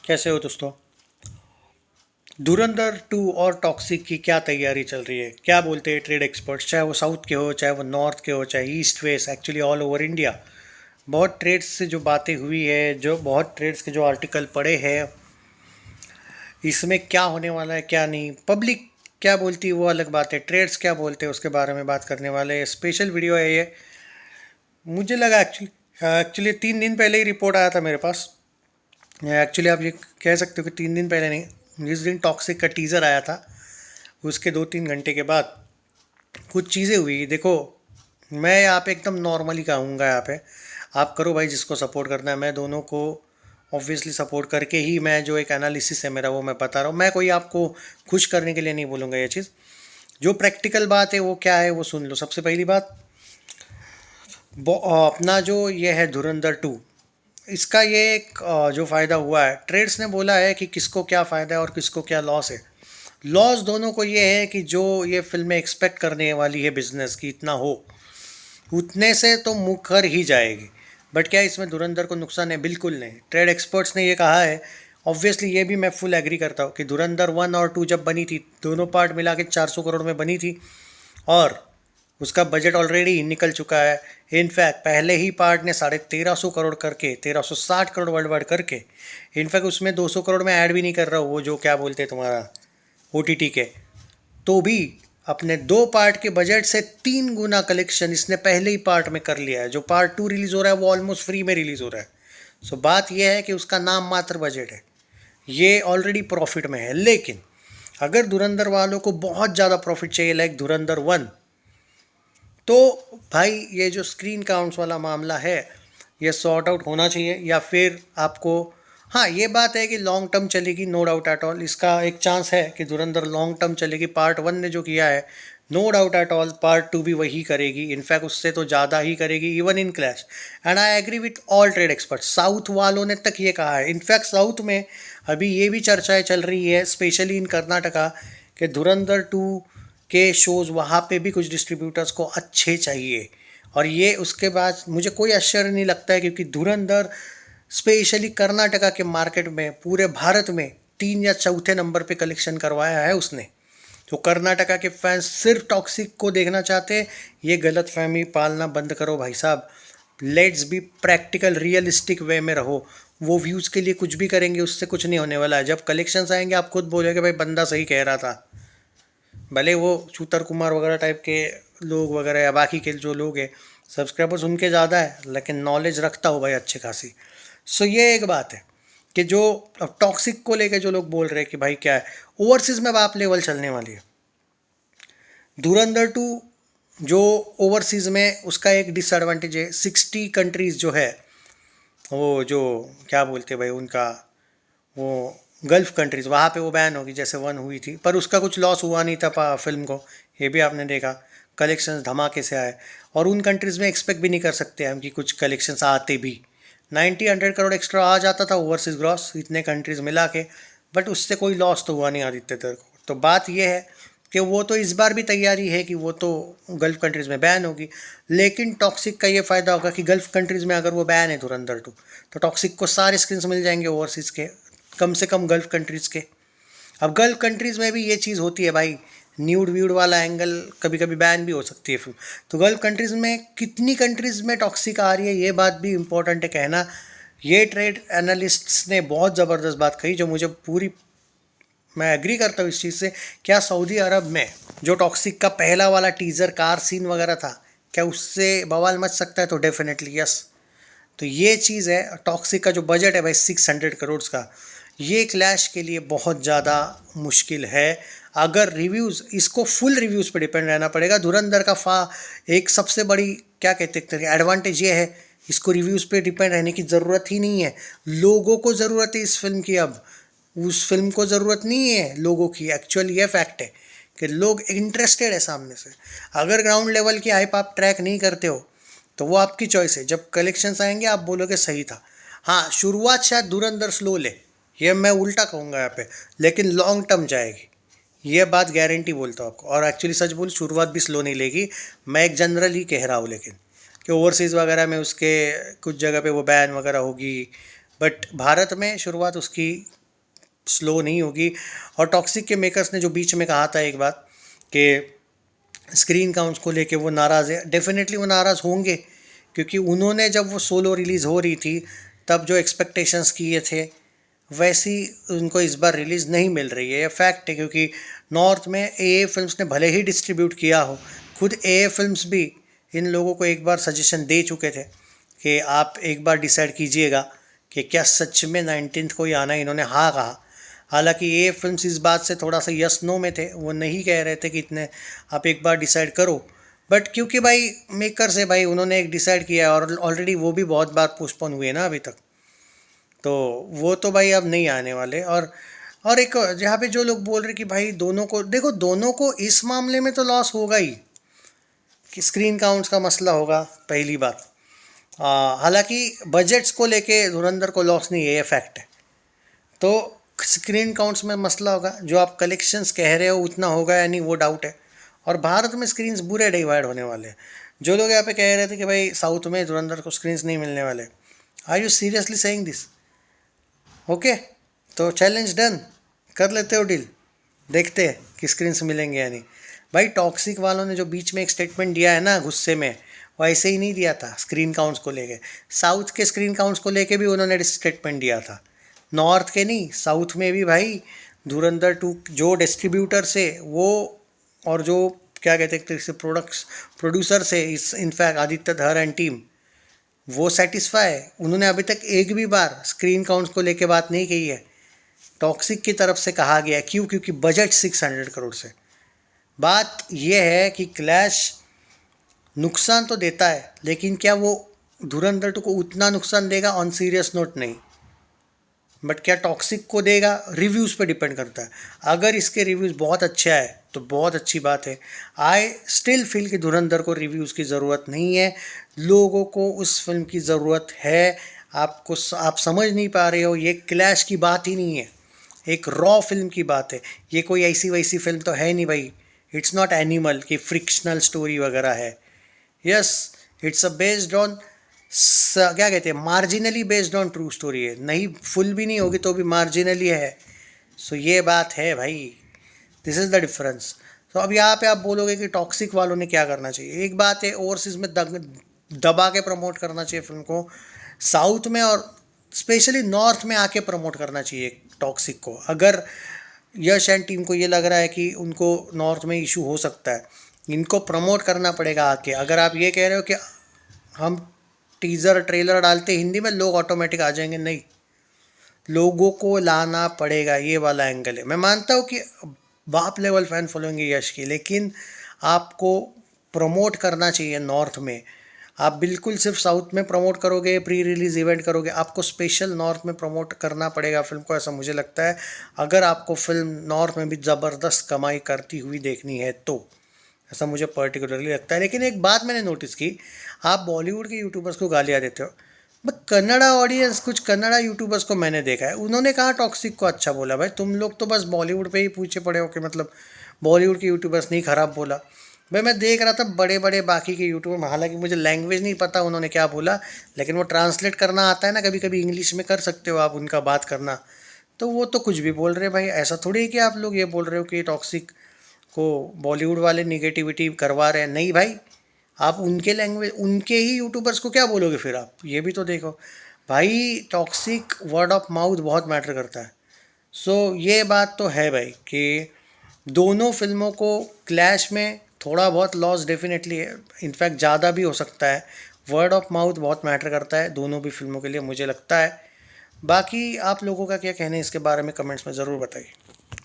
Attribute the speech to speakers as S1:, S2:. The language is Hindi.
S1: कैसे हो दोस्तों। धुरंधर 2 और टॉक्सिक की क्या तैयारी चल रही है, क्या बोलते हैं ट्रेड एक्सपर्ट्स, चाहे वो साउथ के हो, चाहे वो नॉर्थ के हो, चाहे east west, actually all over India. बहुत ट्रेड्स से जो बातें हुई है, जो बहुत ट्रेड्स के जो आर्टिकल पढ़े हैं, इसमें क्या होने वाला है क्या नहीं, पब्लिक क्या बोलती है वो अलग बात है, ट्रेड्स क्या बोलते हैं उसके बारे में बात करने वाले स्पेशल वीडियो है ये। मुझे लगा एक्चुअली 3 दिन पहले ही रिपोर्ट आया था मेरे पास। एक्चुअली आप ये कह सकते हो कि 3 दिन पहले नहीं, जिस दिन टॉक्सिक का टीज़र आया था उसके 2-3 घंटे के बाद कुछ चीज़ें हुई। देखो, मैं यहाँ पे एकदम नॉर्मली कहूँगा, यहाँ पे आप करो भाई जिसको सपोर्ट करना है। मैं दोनों को ऑब्वियसली सपोर्ट करके ही मैं जो एक एनालिसिस है मेरा वो मैं बता रहा हूँ। मैं कोई आपको खुश करने के लिए नहीं बोलूँगा ये चीज़। जो प्रैक्टिकल बात है वो क्या है वो सुन लो। सबसे पहली बात, अपना जो ये है धुरंधर 2, इसका ये एक जो फ़ायदा हुआ है, ट्रेड्स ने बोला है कि किसको क्या फ़ायदा है और किसको क्या लॉस है। लॉस दोनों को ये है कि जो ये फिल्में एक्सपेक्ट करने वाली है बिजनेस की इतना हो, उतने से तो मुकर ही जाएगी। बट क्या इसमें धुरंधर को नुकसान है? बिल्कुल नहीं। ट्रेड एक्सपर्ट्स ने ये कहा है, ऑब्वियसली ये भी मैं फुल एग्री करता हूँ कि धुरंधर 1 और 2 जब बनी थी, दोनों पार्ट मिला के 400 करोड़ में बनी थी और उसका बजट ऑलरेडी निकल चुका है। इनफैक्ट पहले ही पार्ट ने 1350 करोड़ करके 1360 करोड़ वर्ल्ड वाइड करके, इनफैक्ट उसमें 200 करोड़ में ऐड भी नहीं कर रहा हूँ, वो जो क्या बोलते हैं तुम्हारा OTT के, तो भी अपने 2 पार्ट के बजट से 3 गुना कलेक्शन इसने पहले ही पार्ट में कर लिया है। जो पार्ट 2 रिलीज़ हो रहा है वो ऑलमोस्ट फ्री में रिलीज़ हो रहा है। सो बात यह है कि उसका नाम मात्र बजट है, ये ऑलरेडी प्रॉफिट में है। लेकिन अगर धुरंधर वालों को बहुत ज़्यादा प्रॉफिट चाहिए लाइक धुरंधर 1, तो भाई ये जो स्क्रीन काउंट्स वाला मामला है ये सॉर्ट आउट होना चाहिए। या फिर आपको, हाँ ये बात है कि लॉन्ग टर्म चलेगी, नो डाउट एट ऑल, इसका एक चांस है कि धुरंधर लॉन्ग टर्म चलेगी। पार्ट 1 ने जो किया है, no doubt at all part 2 भी वही करेगी, इनफैक्ट उससे तो ज़्यादा ही करेगी, even in clash. And I agree with all trade expert. South वालों ने तक ये कहा है, इनफैक्ट साउथ में अभी ये भी चर्चाएं चल रही है, स्पेशली इन कर्नाटका, कि धुरंधर 2 के शोज़ वहाँ पे भी कुछ डिस्ट्रीब्यूटर्स को अच्छे चाहिए। और ये उसके बाद मुझे कोई आश्चर्य नहीं लगता है, क्योंकि धुरंधर स्पेशली कर्नाटका के मार्केट में पूरे भारत में 3 या चौथे नंबर पे कलेक्शन करवाया है उसने। तो कर्नाटका के फैंस सिर्फ टॉक्सिक को देखना चाहते हैं, ये गलत फहमी पालना बंद करो भाई साहब। लेट्स बी प्रैक्टिकल, रियलिस्टिक वे में रहो। वो व्यूज़ के लिए कुछ भी करेंगे, उससे कुछ नहीं होने वाला है। जब कलेक्शंस आएंगे आप खुद बोलोगे भाई बंदा सही कह रहा था। भले वो शूतर कुमार वगैरह टाइप के लोग वगैरह या बाकी के जो लोग हैं, सब्सक्राइबर्स उनके ज़्यादा है लेकिन नॉलेज रखता हो भाई अच्छी खासी। सो ये एक बात है कि जो अब टॉक्सिक को लेके जो लोग बोल रहे हैं कि भाई क्या है, ओवरसीज़ में बाप लेवल चलने वाली है। धुरंधर 2 जो ओवरसीज़ में उसका एक डिसएडवांटेज है, 60 कंट्रीज़ जो है वो जो क्या बोलते हैं भाई उनका, वो गल्फ़ कंट्रीज़, वहाँ पे वो बैन होगी जैसे 1 हुई थी। पर उसका कुछ लॉस हुआ नहीं था फिल्म को, ये भी आपने देखा, कलेक्शंस धमाके से आए। और उन कंट्रीज़ में एक्सपेक्ट भी नहीं कर सकते हम कि कुछ कलेक्शंस आते भी। 90-100 करोड़ एक्स्ट्रा आ जाता था ओवरसीज़ ग्रॉस इतने कंट्रीज़ मिला के, बट उससे कोई लॉस तो हुआ नहीं आदित्य दर को। तो बात यह है कि वो तो इस बार भी तैयारी है कि वो तो गल्फ़ कंट्रीज़ में बैन होगी। लेकिन टॉक्सिक का ये फ़ायदा होगा कि गल्फ़ कंट्रीज़ में अगर वो बैन है धुरंधर 2, तो टॉक्सिक को सारे स्क्रीन्स मिल जाएंगे ओवरसीज़ के, कम से कम गल्फ़ कंट्रीज़ के। अब गल्फ़ कंट्रीज़ में भी ये चीज़ होती है भाई, न्यूड व्यूड वाला एंगल कभी कभी बैन भी हो सकती है फिल्म। तो गल्फ़ कंट्रीज़ में कितनी कंट्रीज़ में टॉक्सिक आ रही है, ये बात भी इम्पोर्टेंट है कहना। ये ट्रेड एनालिस्ट्स ने बहुत ज़बरदस्त बात कही, जो मुझे पूरी, मैं एग्री करता हूँ इस चीज़ से। क्या सऊदी अरब में जो टॉक्सिक का पहला वाला टीज़र कार सीन वगैरह था, क्या उससे बवाल मच सकता है? तो डेफिनेटली यस। तो ये चीज़ है। टॉक्सिक का जो बजट है भाई 600 करोड़ का, ये क्लैश के लिए बहुत ज़्यादा मुश्किल है। अगर रिव्यूज़, इसको फुल रिव्यूज़ पे डिपेंड रहना पड़ेगा। धुरंधर का एक सबसे बड़ी क्या कहते हैं एडवांटेज ये है, इसको रिव्यूज़ पे डिपेंड रहने की ज़रूरत ही नहीं है। लोगों को ज़रूरत है इस फिल्म की, अब उस फिल्म को ज़रूरत नहीं है लोगों की। एक्चुअल ये फैक्ट है कि लोग इंटरेस्टेड है सामने से। अगर ग्राउंड लेवल की हाइप आप ट्रैक नहीं करते हो तो वो आपकी चॉइस है। जब कलेक्शंस आएंगे आप बोलोगे सही था। हाँ, शुरुआत शायद धुरंधर स्लो ले, ये मैं उल्टा कहूँगा यहाँ पे, लेकिन लॉन्ग टर्म जाएगी, ये बात गारंटी बोलता हूँ आपको। और एक्चुअली सच बोल, शुरुआत भी स्लो नहीं लेगी, मैं एक जनरल ही कह रहा हूँ। लेकिन कि ओवरसीज़ वगैरह में उसके कुछ जगह पे वो बैन वगैरह होगी, बट भारत में शुरुआत उसकी स्लो नहीं होगी। और टॉक्सिक के मेकर्स ने जो बीच में कहा था एक बात कि स्क्रीन काउंट्स को लेके वो नाराज़ है, डेफिनेटली वो नाराज़ होंगे, क्योंकि उन्होंने जब वो सोलो रिलीज़ हो रही थी तब जो एक्सपेक्टेशंस किए थे वैसी उनको इस बार रिलीज़ नहीं मिल रही है। ये फैक्ट है, क्योंकि नॉर्थ में ए फिल्म्स ने भले ही डिस्ट्रीब्यूट किया हो, खुद ए फिल्म्स भी इन लोगों को एक बार सजेशन दे चुके थे कि आप एक बार डिसाइड कीजिएगा कि क्या सच में 19 को ही आना है। इन्होंने हाँ कहा। हालांकि ये फिल्म्स इस बात से थोड़ा सा यस नो में थे, वो नहीं कह रहे थे कि इतने आप एक बार डिसाइड करो, बट क्योंकि भाई मेकर से भाई उन्होंने एक डिसाइड किया और ऑलरेडी वो भी बहुत बार पोस्टपोन हुए ना अभी तक, तो वो तो भाई अब नहीं आने वाले। और एक जहाँ पे जो लोग बोल रहे कि भाई दोनों को देखो, दोनों को इस मामले में तो लॉस होगा ही कि स्क्रीन काउंट्स का मसला होगा पहली बात। हालांकि बजट्स को लेके धुरंधर को लॉस नहीं है, ये फैक्ट है। तो स्क्रीन काउंट्स में मसला होगा, जो आप कलेक्शंस कह रहे हो उतना होगा या नहीं वो डाउट है। और भारत में स्क्रीन्स बुरे डिवाइड होने वाले हैं। जो लोग यहाँ पे कह रहे थे कि भाई साउथ में धुरंधर को स्क्रीन्स नहीं मिलने वाले, are you seriously saying this? Okay, तो चैलेंज डन, कर लेते हो डील, देखते हैं कि स्क्रीन्स मिलेंगे या नहीं। भाई टॉक्सिक वालों ने जो बीच में एक स्टेटमेंट दिया है ना गुस्से में, वो ऐसे ही नहीं दिया था स्क्रीन काउंट्स को लेके। साउथ के स्क्रीन काउंट्स को लेके भी उन्होंने स्टेटमेंट दिया था, नॉर्थ के नहीं, साउथ में भी भाई धुरंधर 2 जो डिस्ट्रीब्यूटर से वो और जो क्या कहते हैं प्रोड्यूसर से, इस इनफैक्ट आदित्य धर एंड टीम, वो सेटिस्फाई है। उन्होंने अभी तक एक भी बार स्क्रीन काउंट्स को लेके बात नहीं कही है। टॉक्सिक की तरफ से कहा गया क्यों? क्योंकि बजट 600 करोड़ से। बात यह है कि क्लैश नुकसान तो देता है, लेकिन क्या वो धुरंधर 2 को उतना नुकसान देगा? ऑन सीरियस नोट नहीं, बट क्या टॉक्सिक को देगा? रिव्यूज़ पे डिपेंड करता है। अगर इसके रिव्यूज़ बहुत अच्छा है तो बहुत अच्छी बात है। आई स्टिल फील कि धुरंधर को रिव्यूज़ की ज़रूरत नहीं है, लोगों को उस फिल्म की ज़रूरत है। आप समझ नहीं पा रहे हो, ये क्लैश की बात ही नहीं है, एक रॉ फिल्म की बात है। ये कोई ऐसी वैसी फिल्म तो है नहीं भाई, इट्स नॉट एनिमल कि फ्रिक्शनल स्टोरी वगैरह है। Yes, it's a based on क्या कहते हैं, marginally based on true story है, नहीं फुल भी नहीं होगी तो भी मार्जिनली है। सो ये बात है भाई, दिस इज़ द डिफरेंस। तो अब यहाँ पे आप बोलोगे कि टॉक्सिक वालों ने क्या करना चाहिए। एक बात है, ओवरसीज में दबा के प्रमोट करना चाहिए फिल्म को, साउथ में और स्पेशली नॉर्थ में आके प्रमोट करना चाहिए टॉक्सिक को। अगर यश एंड टीम को ये लग रहा है कि उनको नॉर्थ में इशू हो सकता है, इनको प्रमोट करना पड़ेगा आके। अगर आप ये कह रहे हो कि हम टीज़र ट्रेलर डालते हिंदी में लोग ऑटोमेटिक आ जाएंगे, नहीं, लोगों को लाना पड़ेगा, ये वाला एंगल है। मैं मानता हूँ कि बाप लेवल फ़ैन फॉलोइंग है यश की, लेकिन आपको प्रमोट करना चाहिए नॉर्थ में। आप बिल्कुल सिर्फ साउथ में प्रमोट करोगे, प्री रिलीज़ इवेंट करोगे, आपको स्पेशल नॉर्थ में प्रमोट करना पड़ेगा फिल्म को, ऐसा मुझे लगता है। अगर आपको फिल्म नॉर्थ में भी ज़बरदस्त कमाई करती हुई देखनी है तो, ऐसा मुझे पर्टिकुलरली लगता है। लेकिन एक बात मैंने नोटिस की, आप बॉलीवुड के यूट्यूबर्स को गालियाँ देते हो, बट कन्नड़ा ऑडियंस, कुछ कन्नड़ा यूट्यूबर्स को मैंने देखा है, उन्होंने कहा टॉक्सिक को अच्छा बोला। भाई तुम लोग तो बस बॉलीवुड पे ही पूछे पड़े हो कि मतलब बॉलीवुड के यूट्यूबर्स नहीं ख़राब बोला। भाई मैं देख रहा था बड़े बड़े बाकी के यूट्यूबर, हालांकि मुझे लैंग्वेज नहीं पता उन्होंने क्या बोला, लेकिन वो ट्रांसलेट करना आता है ना, कभी कभी इंग्लिश में कर सकते हो आप उनका बात करना, तो वो तो कुछ भी बोल रहे हैं। भाई ऐसा थोड़ी है कि आप लोग ये बोल रहे हो कि टॉक्सिक को बॉलीवुड वाले निगेटिविटी करवा रहे हैं। नहीं भाई, आप उनके लैंग्वेज, उनके ही यूट्यूबर्स को क्या बोलोगे फिर आप? ये भी तो देखो भाई, टॉक्सिक वर्ड ऑफ माउथ बहुत मैटर करता है। सो ये बात तो है भाई कि दोनों फिल्मों को क्लैश में थोड़ा बहुत लॉस डेफिनेटली है, इनफैक्ट ज़्यादा भी हो सकता है। वर्ड ऑफ माउथ बहुत मैटर करता है दोनों भी फिल्मों के लिए, मुझे लगता है। बाकी आप लोगों का क्या कहना है इसके बारे में कमेंट्स में ज़रूर बताइए।